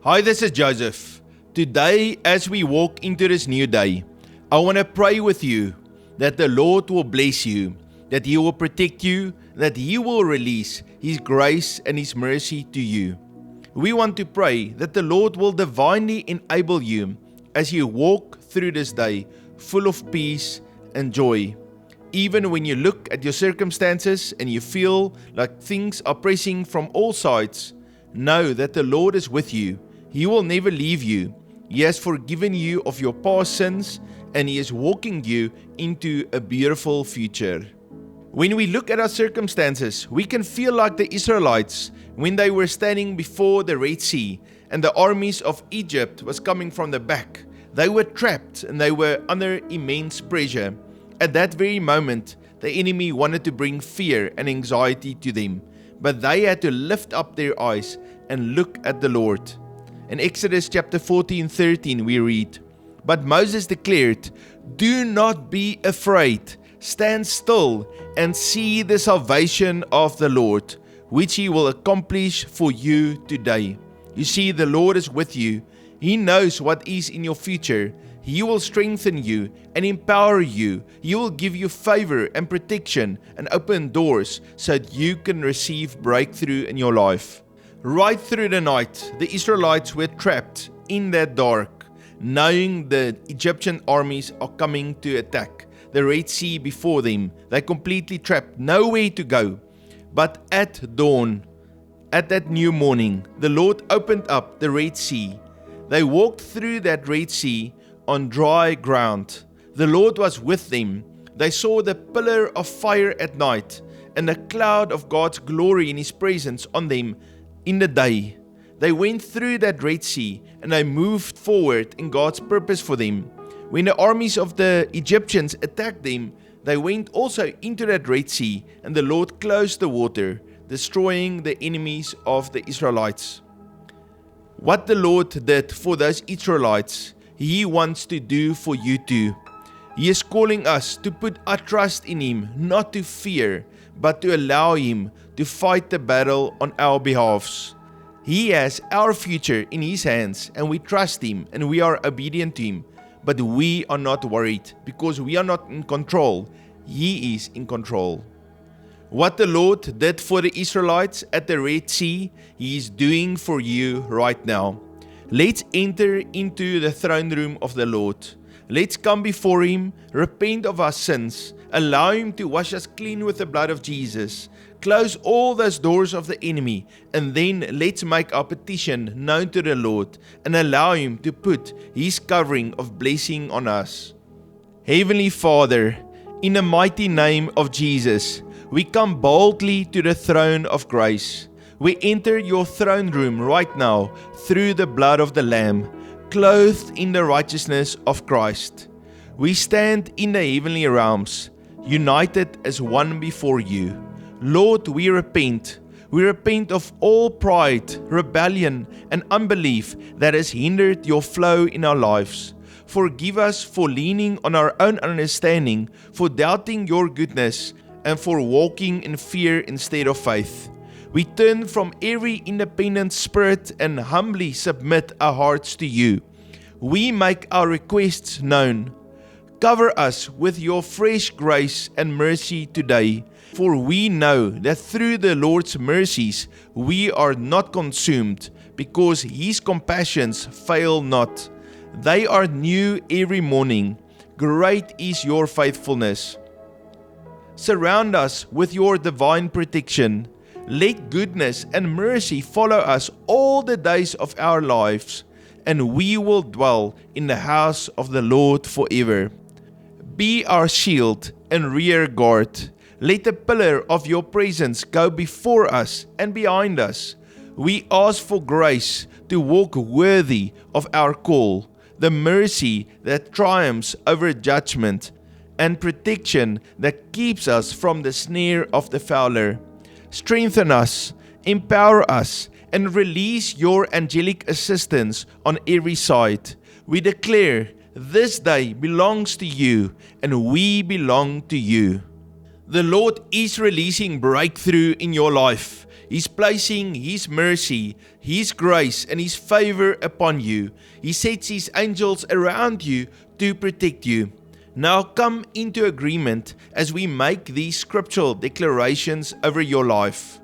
Hi, this is Joseph. Today, as we walk into this new day, I want to pray with you that the Lord will bless you, that He will protect you, that He will release His grace and His mercy to you. We want to pray that the Lord will divinely enable you as you walk through this day full of peace and joy. Even when you look at your circumstances and you feel like things are pressing from all sides, know that the Lord is with you. He will never leave you. He has forgiven you of your past sins and He is walking you into a beautiful future. When we look at our circumstances, we can feel like the Israelites when they were standing before the Red Sea and the armies of Egypt was coming from the back. They were trapped and they were under immense pressure. At that very moment, the enemy wanted to bring fear and anxiety to them, but they had to lift up their eyes and look at the Lord. In Exodus chapter 14:13 we read, "But Moses declared, 'Do not be afraid, stand still and see the salvation of the Lord, which He will accomplish for you today.'" You see, the Lord is with you. He knows what is in your future. He will strengthen you and empower you. He will give you favor and protection and open doors so that you can receive breakthrough in your life. Right through the night, the Israelites were trapped in that dark, knowing the Egyptian armies are coming to attack. The Red Sea before them, they completely trapped, nowhere to go. But at dawn, at that new morning, the Lord opened up the Red Sea. They walked through that Red Sea on dry ground. The Lord was with them. They saw the pillar of fire at night and the cloud of God's glory in His presence on them in the day. They went through that Red Sea and they moved forward in God's purpose for them. When the armies of the Egyptians attacked them, they went also into that Red Sea and the Lord closed the water, destroying the enemies of the Israelites. What the Lord did for those Israelites, He wants to do for you too. He is calling us to put our trust in Him, not to fear, but to allow Him to fight the battle on our behalves. He has our future in His hands and we trust Him and we are obedient to Him. But we are not worried because we are not in control. He is in control. What the Lord did for the Israelites at the Red Sea, He is doing for you right now. Let's enter into the throne room of the Lord. Let's come before Him, repent of our sins, allow Him to wash us clean with the blood of Jesus, close all those doors of the enemy, and then let's make our petition known to the Lord and allow Him to put His covering of blessing on us. Heavenly Father, in the mighty name of Jesus, we come boldly to the throne of grace. We enter your throne room right now through the blood of the Lamb, clothed in the righteousness of Christ. We stand in the heavenly realms, united as one before you. Lord, we repent. We repent of all pride, rebellion, and unbelief that has hindered your flow in our lives. Forgive us for leaning on our own understanding, for doubting your goodness, and for walking in fear instead of faith. We turn from every independent spirit and humbly submit our hearts to you. We make our requests known. Cover us with your fresh grace and mercy today, for we know that through the Lord's mercies we are not consumed, because His compassions fail not. They are new every morning. Great is your faithfulness. Surround us with your divine protection. Let goodness and mercy follow us all the days of our lives, and we will dwell in the house of the Lord forever. Be our shield and rear guard. Let the pillar of your presence go before us and behind us. We ask for grace to walk worthy of our call, the mercy that triumphs over judgment, and protection that keeps us from the snare of the fowler. Strengthen us, empower us, and release your angelic assistance on every side. We declare this day belongs to you, and we belong to you. The Lord is releasing breakthrough in your life. He's placing His mercy, His grace, and His favor upon you. He sets His angels around you to protect you. Now come into agreement as we make these scriptural declarations over your life.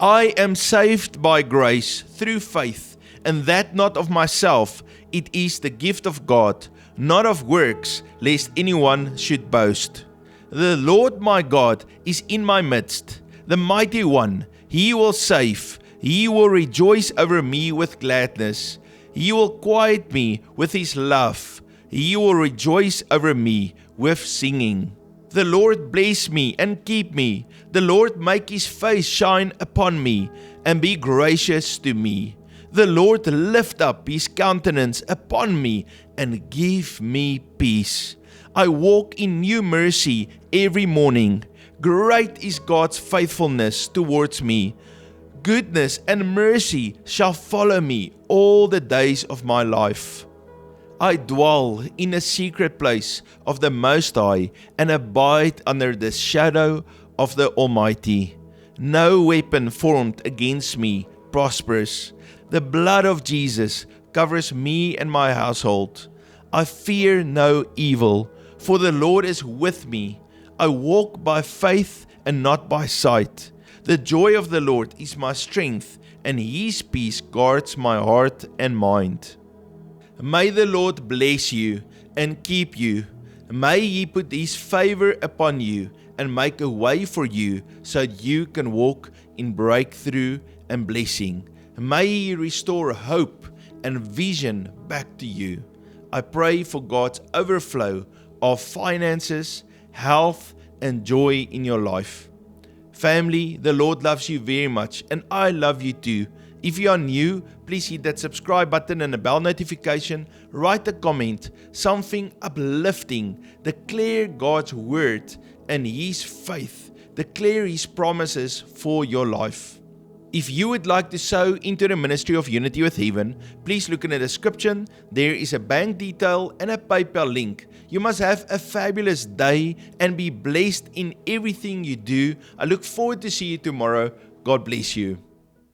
I am saved by grace through faith, and that not of myself. It is the gift of God, not of works, lest anyone should boast. The Lord my God is in my midst, the mighty one. He will save. He will rejoice over me with gladness. He will quiet me with His love. He will rejoice over me with singing. The Lord bless me and keep me. The Lord make His face shine upon me and be gracious to me. The Lord lift up His countenance upon me and give me peace. I walk in new mercy every morning. Great is God's faithfulness towards me. Goodness and mercy shall follow me all the days of my life. I dwell in a secret place of the Most High and abide under the shadow of the Almighty. No weapon formed against me prospers. The blood of Jesus covers me and my household. I fear no evil, for the Lord is with me. I walk by faith and not by sight. The joy of the Lord is my strength, and His peace guards my heart and mind. May the Lord bless you and keep you. May He put His favor upon you and make a way for you so you can walk in breakthrough and blessing. May He restore hope and vision back to you. I pray for God's overflow of finances, health, and joy in your life. Family, the Lord loves you very much, and I love you too. If you are new, please hit that subscribe button and a bell notification. Write a comment, something uplifting. Declare God's word and His faith. Declare His promises for your life. If you would like to sow into the ministry of Unity with Heaven, please look in the description. There is a bank detail and a PayPal link. You must have a fabulous day and be blessed in everything you do. I look forward to see you tomorrow. God bless you.